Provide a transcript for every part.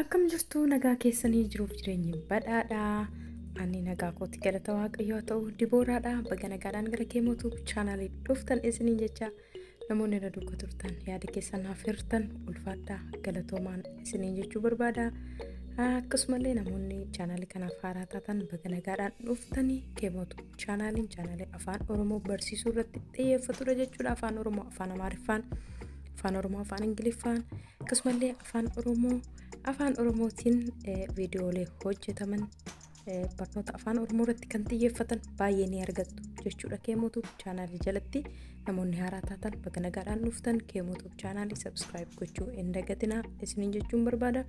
Akkam jirtu nagaa keessanii jiruuf jireenyi badhaadhaa. Ani nagaa kooti galata waaqayyoo ta'u dibooraadha. Baga nagaadhaan gara keemootu chaanaalii dhuftan isiniin jecha namoonni na duukaa turtan yaada keessan naaf hirtan ulfaadhaa galatoomaan isiniin jechuu barbaada. Akkasumallee namoonni chaanaalii kanaaf haaraa taatan baga nagaadhaan dhuftanii keemootu chaanaalii afaan Oromoo barsiisuu irratti xiyyeeffatudha jechuudha. Afaan Oromoo, afaan Amaariffaan, afaan Oromoo, afaan Ingiliffaan akkasumallee afaan Oromoo. Afaan Oromootiin viidiyoolee hojjetaman barnoota afaan Oromoo irratti kan xiyyeeffatan baay'ee ni argattu jechuudha. Keemootu chaanaalii jalatti namoonni haaraa taatan baga nagaadhaan dhuftan keemootu chaanaalii subscribe gochuu hin dagatinaa isiniin jechuun barbaada.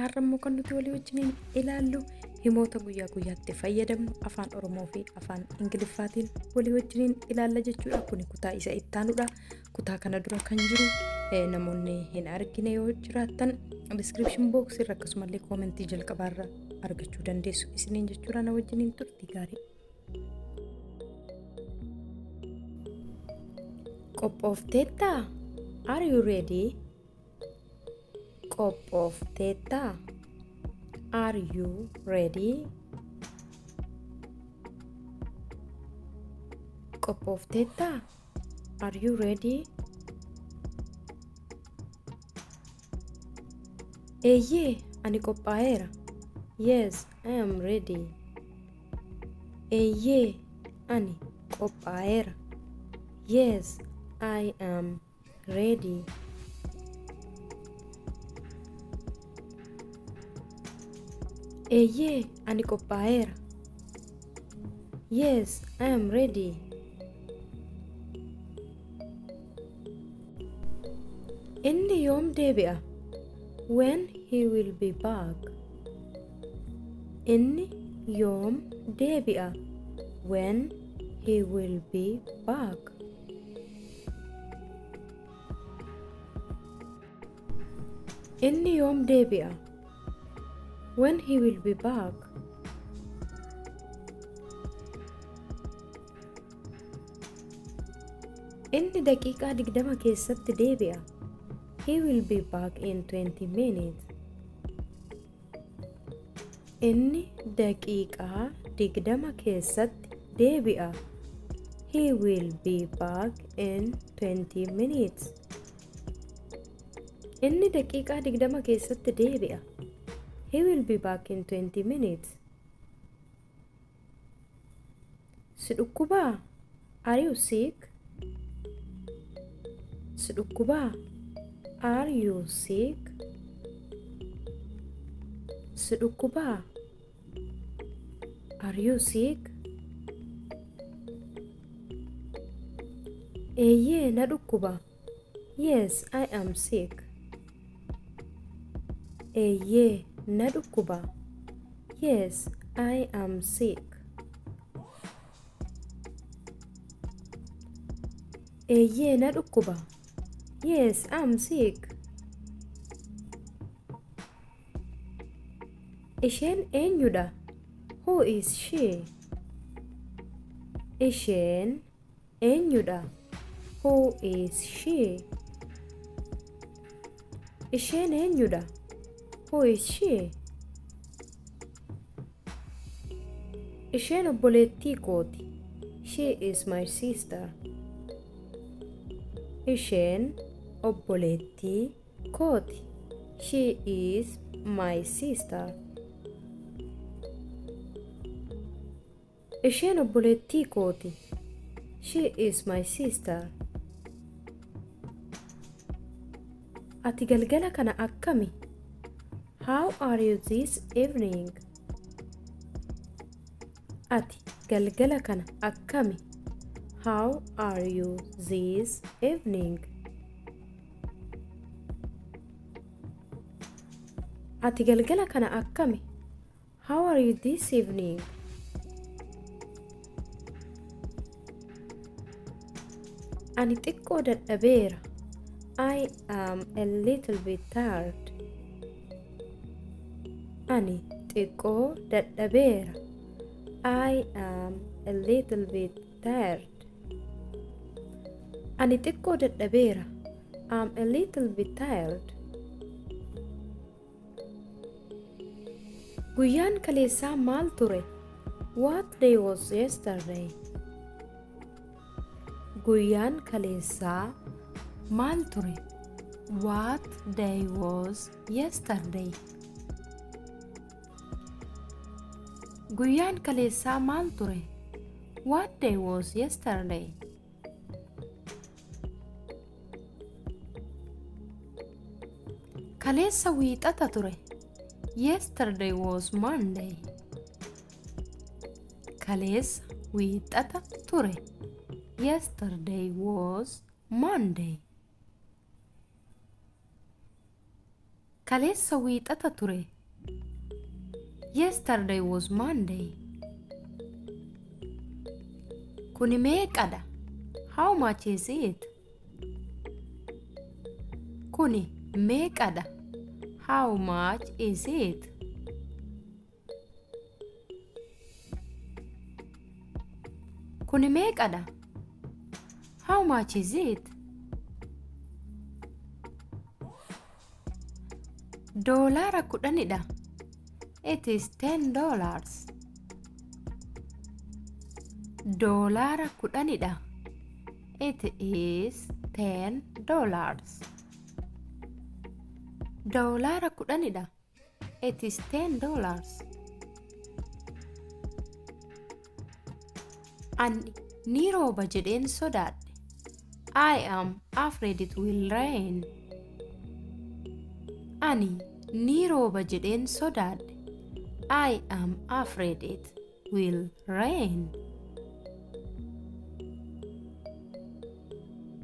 Har'ammoo kan nuti walii wajjiniin ilaallu himoota guyyaa guyyaatti fayyadamnu afaan Oromoo fi afaan Ingiliffaatiin walii wajjiniin ilaalla jechuudha. Kuni kutaa isa ittaanudha. Kutaa kana dura kan jiru namoonni hin argine yoo jiraattan description box irra akkasumallee koomentii jalqabaarra argachuu dandeessu isiniin jechuudha. Na wajjiniin turtii gaarii. Qophoofteettaa? Are you ready? Qophoofteettaa? Are you ready? Qophoofteettaa? Are you ready? Eeyyee, ani qophaa'eera. Yes, I am ready. Eeyyee, ani qophaa'eera. Yes, I am ready. Eeyyee, ani qophaa'eera. Yes, I am ready. Inni yoom deebi'a? When he will be back. Inni yoom deebi'a? When he will be back. Inni yoom deebi'a? When he will be back. Inni daqiiqaa 20 keessatti deebi'a. He will be back in 20 minutes. Inni daqiiqaa 20 keessatti deebi'a. He will be back in 20 minutes. Inni daqiiqaa 20 keessatti deebi'a. He will be back in 20 minutes. Si dhukkubaa? Are you sick? Si dhukkubaa? Are you sick? Si dhukkubaa? Are you sick? Eeyyee, na dhukkuba. Yes, I am sick. Eeyyee, na dhukkuba. Yes, I am sick. Eeyyee, na dhukkuba. Yes, I'm sick. Isheen eenyudha? Who is she? Isheen eenyudha? Who is she? Isheen eenyudha? Who is she? Isheen obboleettii kooti. She is my sister. Isheen obboleettii kooti. She is my sister. Isheen obboleettii kooti. She is my sister. Ati galgala kana akkami? How are you this evening? Ati galgala kana akkami? How are you this evening? Ati galgala kana akkami? How are you this evening? Ani xiqqoo dadhabeera. I am a little bit tired. Ani xiqqoo dadhabeera. I am a little bit tired. Ani xiqqoo dadhabeera. I'm a little bit tired. Guyyaan kaleessaa maal ture? What day was yesterday? Guyyaan kaleessaa maal ture? What day was yesterday? Guyyaan kaleessaa maal ture? What day was yesterday? Kaleessa wiixata ture. Yesterday was Monday. Kaleessa wiixata ture. Yesterday was Monday. Kaleessa wiixata ture. Yesterday was Monday. Kuni meeqadha? How much is it? Kuni meeqadha? How much is it? Kuni meeqadha? How much is it? Doolara kudhanidha. It is $10. Doolara kudhanidha. It is $10. Doolara kudhanidha. It is $10. Ani ni rooba jedheen sodaadhe. I am afraid it will rain. Ani ni rooba jedheen sodaadhe. I am afraid it will rain.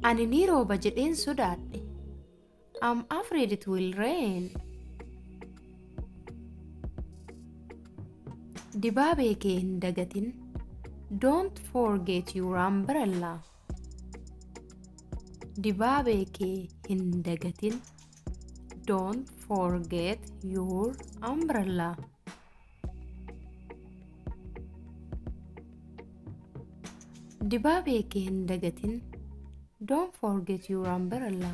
Ani ni rooba jedheen sodaadhe. I'm afraid it will rain. Dibaabee kee hin dagatin. Don't forget your umbrella. Dibaabee kee hin dagatin. Don't forget your umbrella. Dibaabee kee hin dagatin. Don't forget your umbrella.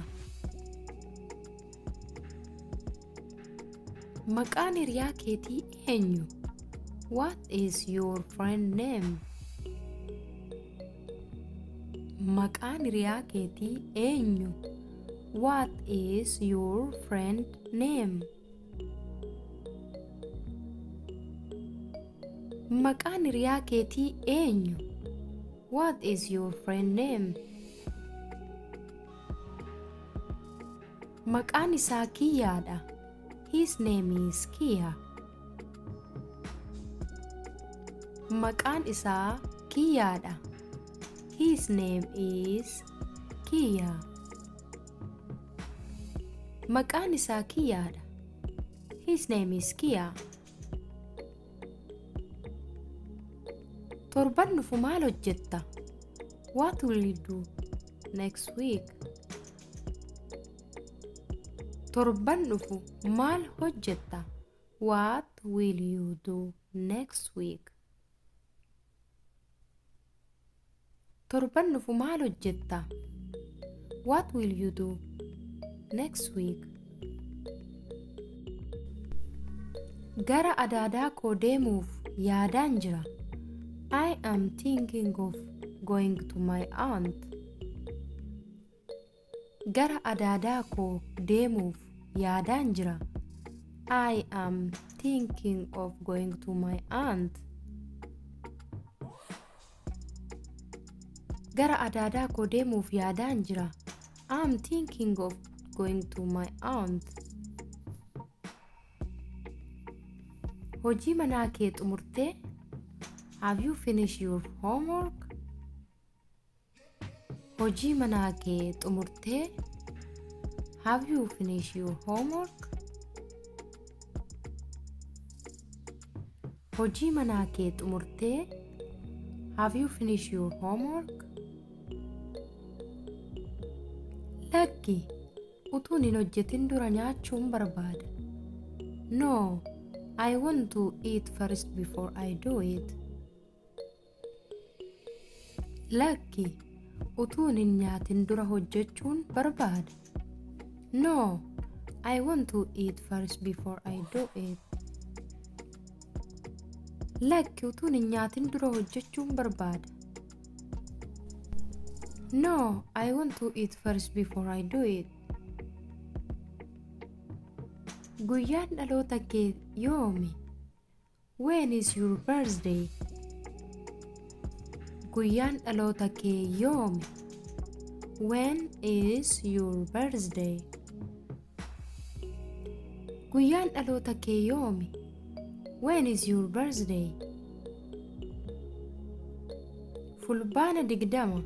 Maqaan hiriyaa keetii eenyu? What is your friend name? Maqaan hiriyaa keetii eenyu? What is your friend name? Maqaan hiriyaa keetii eenyu? What is your friend name? Maqaan isaa Kiyyaadha. His name is Kia. Maqaan isaa Kiyyaadha. His name is Kia. Maqaan isaa Kiyyaadha. His name is Kia. Torban dhufu maal hojjetta? What will you do next week? Torban dhufu maal hojjetta? What will you do next week? Torban dhufu maal hojjetta? What will you do next week? Gara adaadaa koo deemuuf yaadaan jira. I am thinking of going to my aunt. Gara adaadaa koo deemuuf yaadaan jira. I am thinking of going to my aunt. Gara adaadaa koo deemuuf yaadaan jira. I am thinking of going to my aunt. Hojii manaa kee xumurtee? Have you finished your homework? Hojii manaa kee xumurtee? Have you finished your homework? Hojii manaa kee xumurtee? Have you finished your homework? Lakki, utuun hin hojjetin dura nyaachuun barbaada. No, I want to eat first before I do it. Lakki, utuun hin nyaatin dura hojjechuun barbaada. No, I want to eat first before I do it. Lakki utuun hin nyaatin dura hojjechuun barbaada. No, I want to eat first before I do it. Guyyaan dhaloota kee yoomi? When is your birthday? Guyyaan dhaloota kee yoomi? When is your birthday? Guyyaan dhaloota kee yoomi? When is your birthday? Fulbaana 20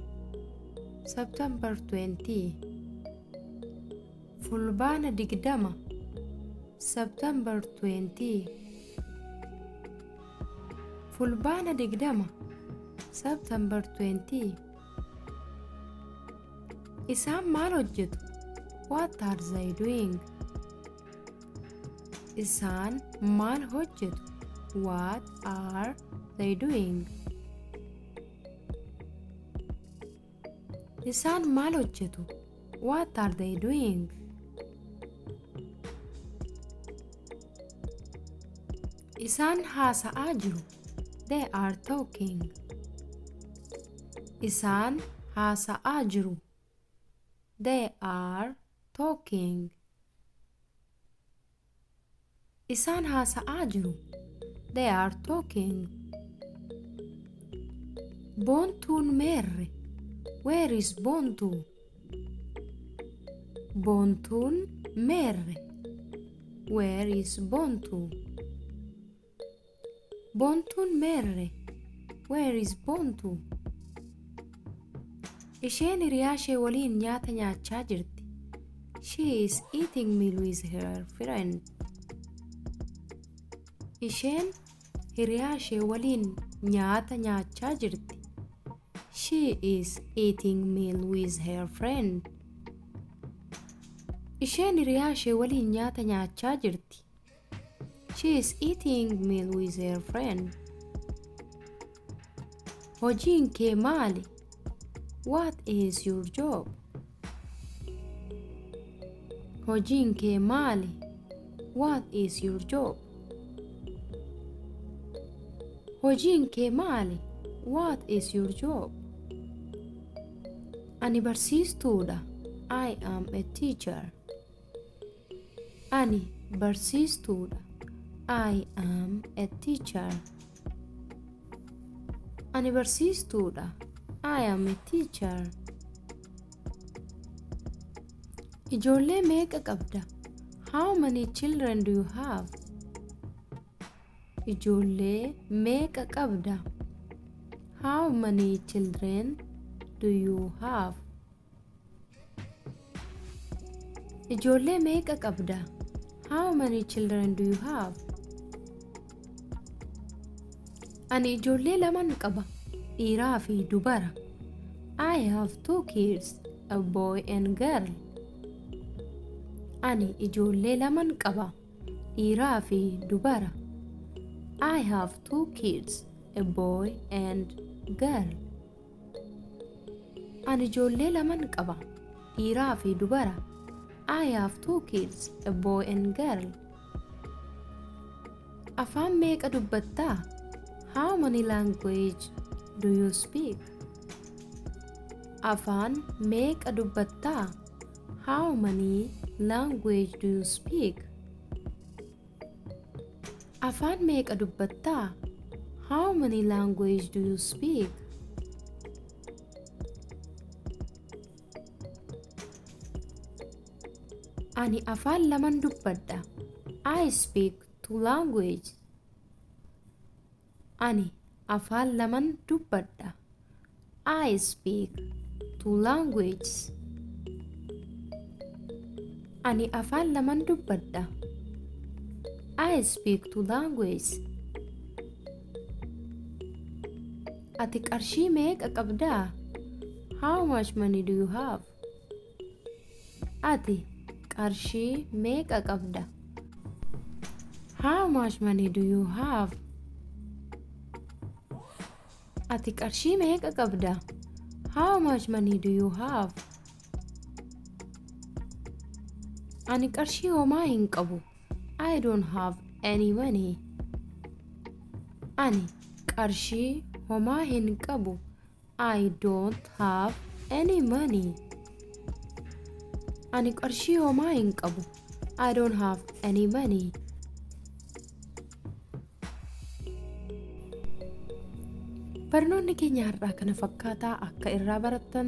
September 20. Fulbaana 20 September 20. Fulbaana 20 September 20. Isaan maal hojjetu? What are they doing? Isaan maal hojjetu? What are they doing? Isaan maal hojjetu? What are they doing? Isaan haasa'aa jiru. They are talking. Isaan haasa'aa jiru. They are talking. Isaan haasa'aa jiru. They are talking. Boontuun meerre. Where is Bontu? Boontuun meerre. Where is Bontu? Boontuun meerre. Where is Bontu? Isheen hiriyaa ishee waliin nyaata nyaachaa jirti. She is eating meal with her friend. Isheen hiriyaa ishee waliin nyaata nyaachaa jirti. She is eating meal with her friend. Isheen hiriyaa ishee waliin nyaata nyaachaa jirti. She is eating meal with her friend. Hojiin kee maali? What is your job? Hojiin kee maali? What is your job? Hojiin kee maali? What is your job? Ani barsiistuudha. I am a teacher. Ani barsiistuudha. I am a teacher. Ani barsiistuudha. I am a teacher. Ijoollee meeqa qabda? How many children do you have? Ijoollee meeqa qabda? How many children do you have? Ijoollee meeqa qabda? How many children do you have? Ani ijoollee laman qaba. Dhiiraa fi dubara. I have 2 kids, a boy and girl. Ani ijoollee laman qaba. Dhiiraa fi dubara. I have 2 kids, a boy and girl. Ani ijoollee laman qaba. Dhiiraa fi dubara. I have 2 kids, a boy and girl. Afaan meeqa dubbattaa? How many language do you speak? Afaan meeqa dubbattaa? How many language do you speak? Afaan meeqa dubbattaa? How many language do you speak? Ani afaan laman dubbadha. I speak 2 languages. Ani afaan laman dubbadha. I speak 2 languages. Ani afaan laman dubbadha. I speak 2 languages. Ati qarshii meeqa qabdaa? How much money do you have? Ati qarshii meeqa qabda? How much money do you have? Ati qarshii meeqa qabda? How much money do you have? Ani qarshii homaa hin qabu. I don't have any money. Ani qarshii homaa hin qabu. I don't have any money. Ani qarshii homaa hin qabu. I don't have any money. Barnoonni keenya har'aa kana fakkaataa akka irraa barattan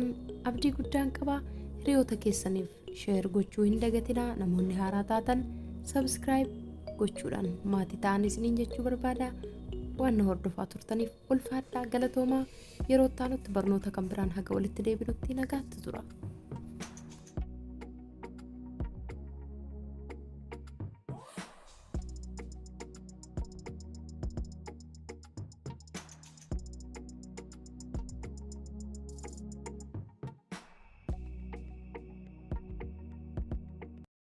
abdii guddaan qaba. Hiriyoota keessaniif share gochuu hin dagatinaa. Namoonni haaraa taatan subscribe gochuudhaan maatii ta'an isiniin jechuu barbaada. Waan hordofaa turtaniif ulfaadhaa galatoomaa. Yeroo itti aanutti barnoota kan biraan haga walitti deebinutti nagaatti tura.